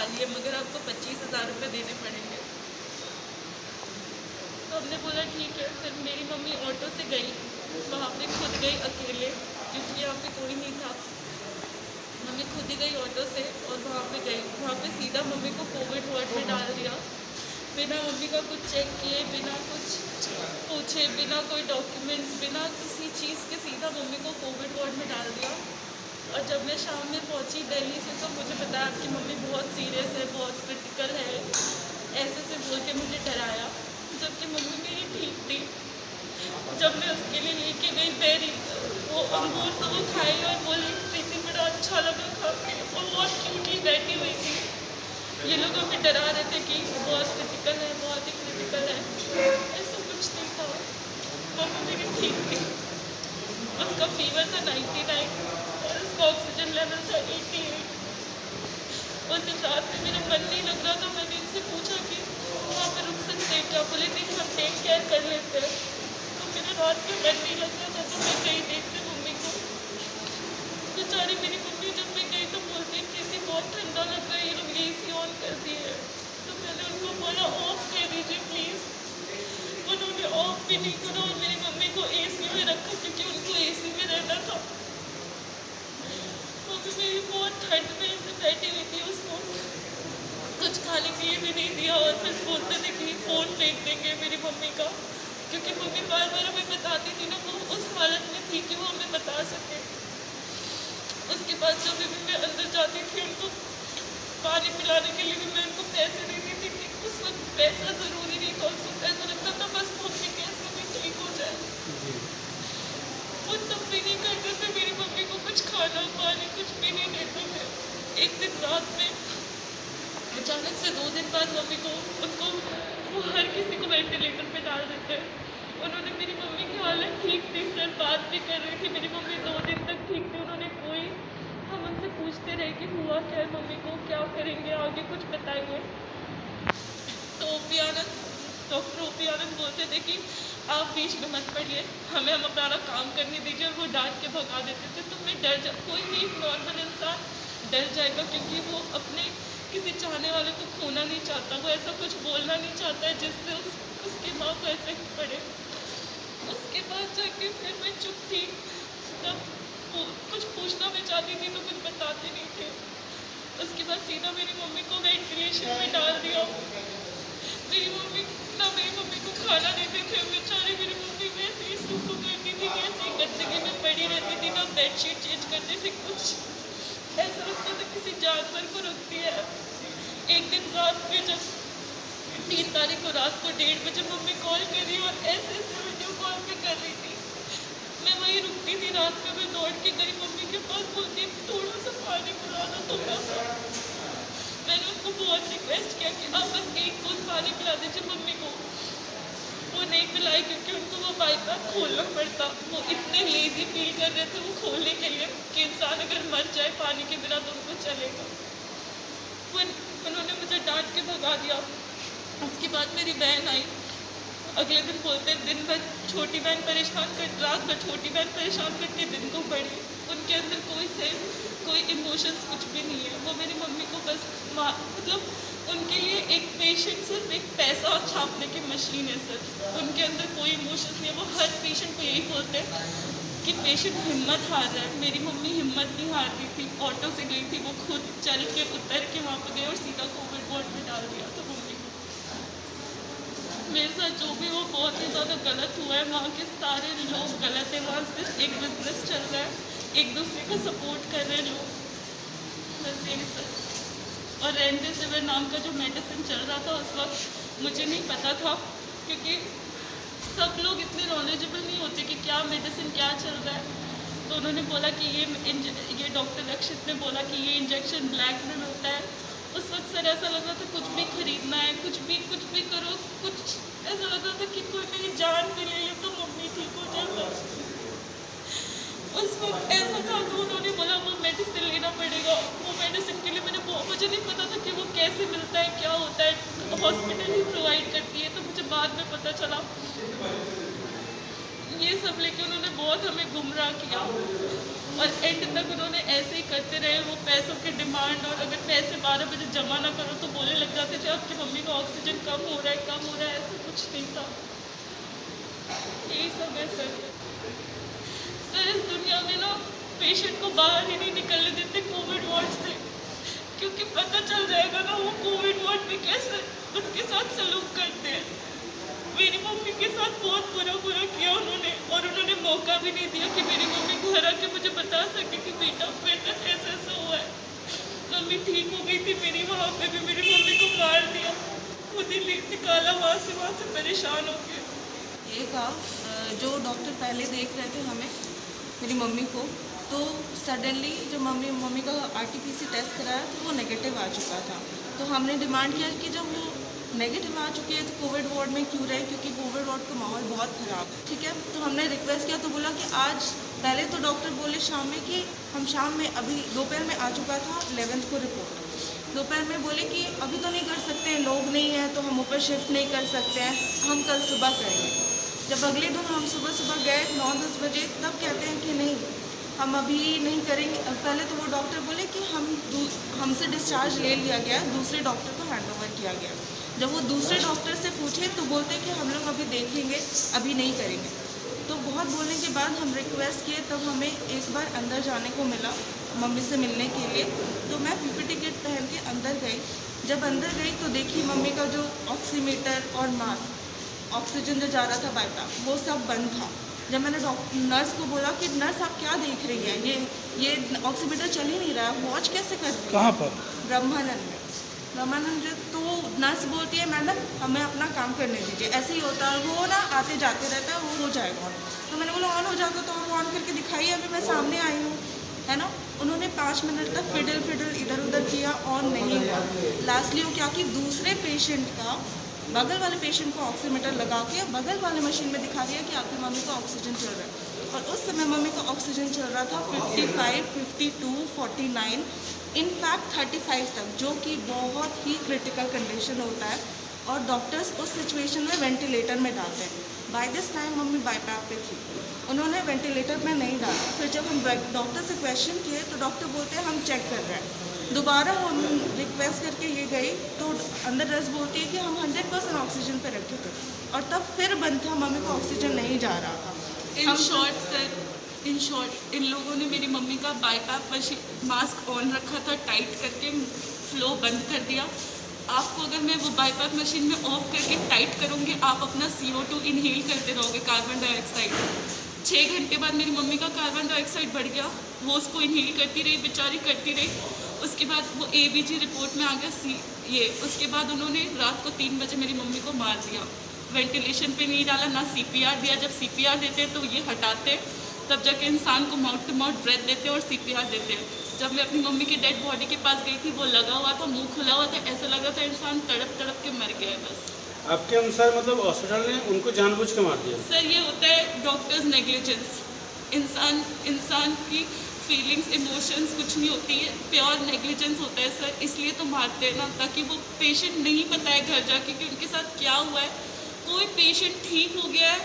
खाली है मगर आपको 25,000 रुपये देने पड़ेंगे। तो हमने बोला ठीक है। फिर मेरी मम्मी ऑटो से गई, वहाँ पे खुद गई अकेले क्योंकि यहाँ पे कोई नहीं था। मम्मी खुद ही गई ऑटो से और वहाँ पे गई। वहाँ पे सीधा मम्मी को कोविड वार्ड में डाल दिया, बिना मम्मी का कुछ चेक किए, बिना कुछ पूछे, बिना कोई डॉक्यूमेंट्स, बिना किसी चीज़ के सीधा मम्मी को कोविड वार्ड में डाल दिया। और जब मैं शाम में पहुँची दिल्ली से तो मुझे बताया आपकी मम्मी बहुत सीरियस है, बहुत क्रिटिकल है, ऐसे से बोल के मुझे डराया। जबकि मम्मी मेरी ठीक थी। जब मैं उसके लिए लेके गई बेरी, वो अंगूर तो वो खाई और बोली प्रीति बड़ा अच्छा लगा खा के, और बहुत क्यूटली बैठी हुई थी। ये लोग हमें डरा रहे थे कि बहुत क्रिटिकल है, बहुत ही क्रिटिकल है। ऐसा कुछ नहीं था, मम्मी मेरी ठीक थी। उसका फीवर था 99 और उसका ऑक्सीजन लेवल था 88। उस दिन रात में मेरा मन नहीं लग रहा था। मैंने इनसे पूछा कि वहाँ पर रुक सकते हैं क्या? बोले नहीं, हम टेक केयर कर लेते हैं। तो मेरा रात में मन नहीं लग रहा था तो मैं गई देखते मम्मी को। बेचारी मेरी मम्मी जब मैं गई तो बोलती प्रीति बहुत ठंडा लग रहा है, ये लोग AC ऑन कर दिए। तो मैंने उनको बोला ऑफ कर दीजिए प्लीज़। उन्होंने ऑफ भी नहीं करा और मेरी मम्मी को AC में रखा क्योंकि उनको AC में रहना था। मम्मी मेरी बहुत ठंड में ऐसे बैठी हुई थी, उसको कुछ खाने के लिए भी नहीं दिया और फिर बोलते थे कि फ़ोन फेंक देंगे मेरी मम्मी का, क्योंकि मम्मी बार बार हमें बताती थी ना, वो उस हालत में थी कि वो हमें बता सके। उसके बाद जब भी मैं अंदर जाती थी उनको पानी पिलाने के लिए भी मैं उनको पैसे देती थी कि उस वक्त पैसा ज़रूरी नहीं था, उसको ऐसा लगता था बस मम्मी कैसे भी ठीक हो जाए। वो तब भी नहीं करते थे मेरी मम्मी को कुछ खाना पानी कुछ भी नहीं देते थे। एक दिन रात में अचानक से 2 दिन बाद मम्मी को उनको वो हर किसी को वेंटिलेटर पे डाल देते हैं। उन्होंने मेरी मम्मी की हालत ठीक थी, सर बात भी कर रही थी, मेरी मम्मी 2 दिन तक ठीक थी। उन्होंने कोई, हम उनसे पूछते रहे कि हुआ क्या है मम्मी को, क्या करेंगे आगे, कुछ बताइए। तो डॉक्टर OP आनंद बोलते थे कि आप बीच में मत पड़िए, हमें हम अपना काम करने दीजिए, और वो डांट के भगा देते थे। तो मैं कोई भी नॉर्मल इंसान डर जाएगा क्योंकि वो अपने किसी चाहने वाले को खोना नहीं चाहता, वो ऐसा कुछ बोलना नहीं चाहता है जिससे उसकी माँ को इफेक्ट पड़े। उसके बाद जाके फिर मैं चुप थी। जब कुछ पूछना मैं चाहती थी तो कुछ बताते नहीं थे। उसके बाद सीधा मेरी मम्मी को वेंटिलेशन में डाल दिया। मेरी मम्मी को खाना देते थे, बेचारी मेरी मम्मी वैसे ही सूसू करती थी, वैसे ही गंदगी में पड़ी रहती थी, ना बेडशीट चेंज करते थे, कुछ ऐसा लगता था किसी जानवर को रखती है। एक दिन रात में जब 3 तारीख को रात को 1:30 बजे मम्मी कॉल कर रही और ऐसे वीडियो कॉल पे कर रही थी, मैं वहीं रुकती थी। रात में मैं दौड़ के गई मम्मी के पास, बोलती थोड़ा सा पानी पिला दो, थोड़ा सा। मैंने उनको बहुत रिक्वेस्ट किया कि आप बस 1 बूंद पानी पिला दीजिए मम्मी को। वो नहीं पिलाई क्योंकि उनको वो बाईपास खोलना पड़ता। वो इतने लेजी फील कर रहे थे वो खोलने के लिए कि इंसान अगर मर जाए पानी के बिना तो उनको चलेगा। उन्होंने मुझे डांट के भगा दिया। उसके बाद मेरी बहन आई, अगले दिन बोलते दिन भर छोटी बहन परेशान कर, रात भर छोटी बहन परेशान करके दिन को बड़ी। उनके अंदर कोई इमोशंस कुछ भी नहीं है। वो मेरी मम्मी को बस मतलब उनके लिए एक पेशेंट सिर्फ एक पैसा छापने की मशीन है सर। उनके अंदर कोई इमोशंस नहीं है। वो हर पेशेंट को यही बोलते हैं कि पेशेंट हिम्मत हार रहा है। मेरी मम्मी हिम्मत नहीं हार रही थी, ऑटो से गई थी, वो खुद चल के उतर के वहाँ पर गए और सीधा कोविड वार्ड में डाल दिया था मम्मी को। मेरे साथ जो भी वो बहुत ही ज़्यादा गलत हुआ है। वहाँ के सारे लोग गलत हैं। वहाँ सिर्फ एक बिजनेस चल रहा है, एक दूसरे का सपोर्ट कर रहे हैं लोग, बस यही सर। और रेमडेसिविर नाम का जो मेडिसिन चल रहा था उस वक्त मुझे नहीं पता था, क्योंकि सब लोग इतने नॉलेजेबल नहीं होते कि क्या मेडिसिन क्या चल रहा है। तो उन्होंने बोला कि ये डॉक्टर रक्षित ने बोला कि ये इंजेक्शन ब्लैक में मिलता है। उस वक्त सर ऐसा लग रहा था कुछ भी खरीदना है, कुछ भी करो, कुछ ऐसा लग रहा था कि कोई मेरी जान भी ले ले तो मम्मी ठीक हो जाए बस। उस वक्त ऐसा था। तो उन्होंने बोला वो मेडिसिन लेना पड़ेगा। वो मेडिसिन के लिए मुझे नहीं पता था कि वो कैसे मिलता है, क्या होता है। हॉस्पिटल ही प्रोवाइड करती है, तो मुझे बाद में पता चला। ये सब लेके उन्होंने बहुत हमें गुमराह किया। और एंड तक उन्होंने ऐसे ही करते रहे। वो पैसों की डिमांड, और अगर पैसे 12 बजे जमा ना करो तो बोलने लग जाते थे आपकी मम्मी का ऑक्सीजन कम हो रहा है, कम हो रहा है। ऐसा कुछ नहीं था। यही सब है सर। सर इस दुनिया में ना पेशेंट को बाहर ही नहीं निकलने देते कोविड वार्ड से, क्योंकि पता चल जाएगा ना वो कोविड वार्ड में कैसे उनके साथ सलूक करते हैं। मेरी मम्मी के साथ बहुत बुरा किया उन्होंने, और उन्होंने मौका भी नहीं दिया कि मेरी मम्मी घर आके मुझे बता सके कि बेटा मेरे साथ ऐसा ऐसा हुआ है। मम्मी ठीक हो गई थी मेरी, वहाँ पे भी मेरी मम्मी को मार दिया, खुद ही निकाला वहाँ से परेशान हो गए। ये कहा जो डॉक्टर पहले देख रहे थे हमें, मेरी मम्मी को, तो सडनली जब मम्मी का RT-PC टेस्ट कराया तो वो नेगेटिव आ चुका था। तो हमने डिमांड किया कि जब वो नेगेटिव आ चुकी है तो कोविड वार्ड में क्यों रहे, क्योंकि कोविड वार्ड का माहौल बहुत ख़राब है। ठीक है, तो हमने रिक्वेस्ट किया तो बोला कि आज, पहले तो डॉक्टर बोले शाम में कि हम शाम में, अभी दोपहर में आ चुका था 11th को रिपोर्ट। दोपहर में बोले कि अभी तो नहीं कर सकते, लोग नहीं हैं तो हम ऊपर शिफ्ट नहीं कर सकते हैं, हम कल सुबह करेंगे। जब अगले दिन हम सुबह गए 9-10 बजे, तब कहते हैं कि नहीं हम अभी नहीं करेंगे। पहले तो वो डॉक्टर बोले कि हमसे डिस्चार्ज ले लिया गया, दूसरे डॉक्टर को हैंडओवर किया गया। जब वो दूसरे डॉक्टर से पूछे तो बोलते कि हम लोग अभी देखेंगे, अभी नहीं करेंगे। तो बहुत बोलने के बाद हम रिक्वेस्ट किए, तब हमें एक बार अंदर जाने को मिला मम्मी से मिलने के लिए। तो मैं PPT किट पहन के अंदर गई। जब अंदर गई तो देखी मम्मी का जो ऑक्सीमीटर और मास्क, ऑक्सीजन जो जा रहा था बाइपास, वो सब बंद था। जब मैंने नर्स को बोला कि नर्स आप क्या देख रही है, ये ऑक्सीमीटर चल ही नहीं रहा है, वॉच कैसे कर रही है? कहाँ पर? ब्रह्मानंद। तो नर्स बोलती है मैडम हमें अपना काम करने दीजिए, ऐसे ही होता है, वो ना आते जाते रहता है, वो हो जाएगा। तो मैंने बोला ऑन हो जाता तो आप ऑन करके दिखाइए, अभी मैं सामने आई हूँ, है ना। उन्होंने 5 मिनट तक फिडल इधर उधर किया, ऑन नहीं हुआ। लास्टली वो क्या कि दूसरे पेशेंट का, बगल वाले पेशेंट को ऑक्सीमीटर लगा के बगल वाले मशीन में दिखा दिया कि आपकी मम्मी का ऑक्सीजन चल रहा है। और उस समय मम्मी का ऑक्सीजन चल रहा था 55, 52, 49, इनफैक्ट 35 तक, जो कि बहुत ही क्रिटिकल कंडीशन होता है और डॉक्टर्स उस सिचुएशन में वेंटिलेटर में डालते हैं। By this time mummy BiPAP पे थी, उन्होंने वेंटिलेटर में नहीं डाला। फिर जब हम डॉक्टर से क्वेश्चन किए तो डॉक्टर बोलते हैं हम चेक कर रहे हैं। दोबारा हम रिक्वेस्ट करके ये गई तो अंदर नर्स बोलती है कि हम 100% ऑक्सीजन पे रखे थे, और तब फिर बंद था, मम्मी को ऑक्सीजन नहीं जा रहा था। इन शॉर्ट इन लोगों ने मेरी मम्मी का बाईपैप मशीन मास्क ऑन रखा था, टाइट करके फ्लो बंद कर दिया। आपको अगर मैं वो बाईपैप मशीन में ऑफ करके टाइट करूँगी, आप अपना CO2 इनहेल करते रहोगे, कार्बन डाइऑक्साइड। 6 घंटे बाद मेरी मम्मी का कार्बन डाइऑक्साइड बढ़ गया, वो उसको इनहेल करती रही, बेचारी करती रही। उसके बाद वो ABG रिपोर्ट में आ गया उसके बाद उन्होंने रात को 3 बजे मेरी मम्मी को मार दिया। वेंटिलेशन पे नहीं डाला, ना CPR दिया। जब CPR देते हैं तो ये हटाते, तब जाके इंसान को माउथ टू माउथ ब्रेथ देते हैं और CPR देते हैं। जब मैं अपनी मम्मी की डेड बॉडी के पास गई थी, वो लगा हुआ था, मुंह खुला हुआ था, ऐसा लग रहा था इंसान तड़प तड़प के मर गया है बस। आपके अनुसार मतलब हॉस्पिटल ने उनको जानबूझ के मार दिया? सर ये होता है डॉक्टर्स नेग्लिजेंस। इंसान की फीलिंग्स, इमोशंस कुछ नहीं होती है, प्योर नेग्लिजेंस होता है सर। इसलिए तो मारते हैं ना, ताकि वो पेशेंट नहीं बताए घर जाके कि उनके साथ क्या हुआ है। कोई पेशेंट ठीक हो गया है,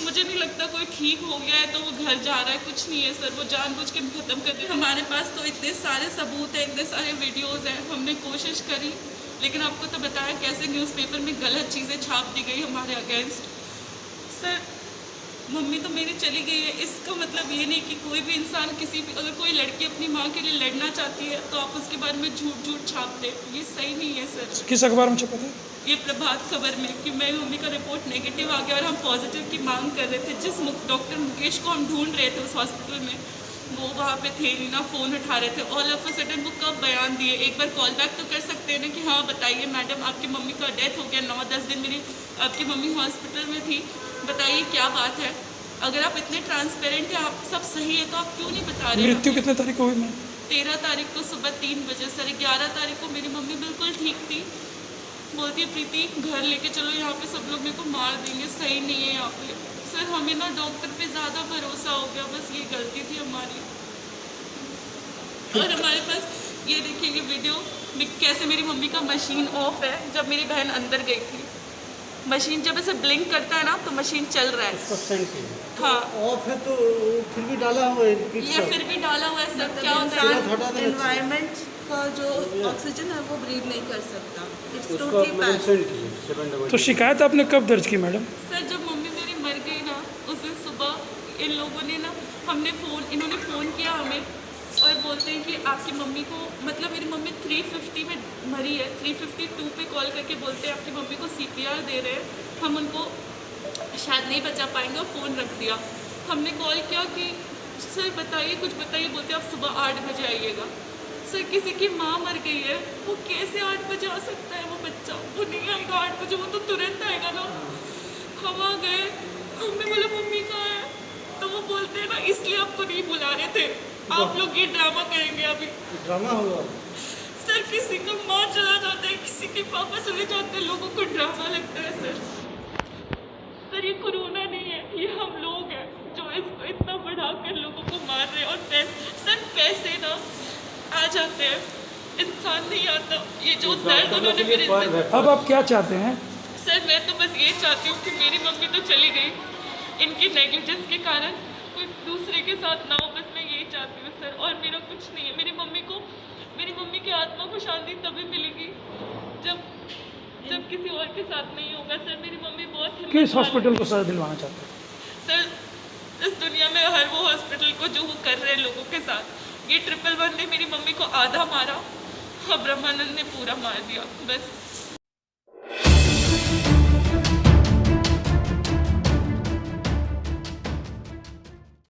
मुझे नहीं लगता कोई ठीक हो गया है तो वो घर जा रहा है, कुछ नहीं है सर। वो जानबूझ के ख़त्म करते हैं। हमारे पास तो इतने सारे सबूत हैं, इतने सारे वीडियोज़ हैं, हमने कोशिश करी, लेकिन आपको तो बताया कैसे न्यूज़पेपर में गलत चीज़ें छाप दी गई हमारे अगेंस्ट। सर मम्मी तो मेरी चली गई है, इसका मतलब ये नहीं कि कोई भी इंसान अगर कोई लड़की अपनी माँ के लिए लड़ना चाहती है तो आप उसके बारे में झूठ छाप दे, ये सही नहीं है सर। किस अखबार में छपा था? ये प्रभात खबर में, कि मेरी मम्मी का रिपोर्ट नेगेटिव आ गया और हम पॉजिटिव की मांग कर रहे थे। जिस डॉक्टर मुकेश को हम ढूंढ रहे थे उस हॉस्पिटल में, वो वहाँ पे थे नहीं, ना फ़ोन उठा रहे थे। ऑल ऑफ अ सडन वो कब बयान दिए? एक बार कॉल बैक तो कर सकते हैं ना कि हाँ बताइए मैडम आपकी मम्मी का डेथ हो गया, 9-10 दिन मेरी आपकी मम्मी हॉस्पिटल में थी, बताइए क्या बात है। अगर आप इतने ट्रांसपेरेंट हैं, आप सब सही है, तो आप क्यों नहीं बता रहे? मृत्यु कितने तारीख को हुई? 13 तारीख को सुबह 3 बजे सर। 11 तारीख को मेरी मम्मी बिल्कुल ठीक थी, बोलती है प्रीति घर लेके चलो, यहाँ पे सब लोग मेरे को मार देंगे, सही नहीं है यहाँ पे। सर हमें ना डॉक्टर पे ज़्यादा भरोसा हो गया, बस ये गलती थी हमारी। और हमारे पास ये देखिए ये वीडियो कैसे मेरी मम्मी का मशीन ऑफ है जब मेरी बहन अंदर गई थी। मशीन जब ऐसे ब्लिंक करता है ना तो मशीन चल रहा है। उसको सेंड कीजिए। हाँ, ऑफ है तो फिर भी डाला हुआ है किट ये सब। फिर भी डाला हुआ है सर। क्या होता हटा है, देना। एनवायरनमेंट का जो ऑक्सीजन है वो ब्रीथ नहीं कर सकता। इट्स उसको टोटली आप पैक। सेंड कीजिए 7 तो शिकायत आपने कब दर्ज की मैडम? सर जब मम्मी मेरी मर गई ना उस दिन सुबह इन लोगों ने ना इन्होंने फ़ोन किया हमें और बोलते हैं कि आपकी मम्मी को, मतलब मेरी मम्मी 350 में मरी है, 352 पे कॉल करके बोलते हैं आपकी मम्मी को CPR दे रहे हैं, हम उनको शायद नहीं बचा पाएंगे, और फ़ोन रख दिया। हमने कॉल किया कि सर बताइए, कुछ बताइए, बोलते आप सुबह 8 बजे आइएगा। सर किसी की माँ मर गई है, वो कैसे 8 बजे आ सकता है वो बच्चा? वो नहीं आएगा 8 बजे, वो तो तुरंत आएगा ना। हम आ गए, हमने बोला मम्मी कहाँ है, तो वो बोलते हैं ना इसलिए आपको नहीं बुला रहे थे, आप लोग ये ड्रामा करेंगे अभी। ड्रामा हुआ। सर किसी का माँ चला जाता है, किसी के पापा चले जाते हैं, लोगों को ड्रामा लगता है सर। सर ये कोरोना नहीं है, ये हम लोग हैं जो इसको इतना बढ़ाकर लोगों को मार रहे हैं। और सर पैसे ना आ जाते हैं, इंसान नहीं आता। ये जो दर्द उन्होंने मेरे अब आप क्या चाहते हैं? सर मैं तो बस ये चाहती हूँ कि मेरी मम्मी तो चली गई, इनकी नेग्लिजेंस के कारण कोई दूसरे के साथ ना हो, बस मैं यही चाहती हूँ सर। और मेरा कुछ नहीं है। मेरी मम्मी की आत्मा को शांति तभी मिलेगी जब किसी और के साथ नहीं होगा सर। मेरी मम्मी बहुत हिम्मत किस वाली हॉस्पिटल को सजा दिलवाना चाहते हैं? सर इस दुनिया में हर वो हॉस्पिटल को जो वो कर रहे हैं लोगों के साथ। ये 111 ने मेरी मम्मी को आधा मारा और ब्रह्मानंद ने पूरा मार दिया। बस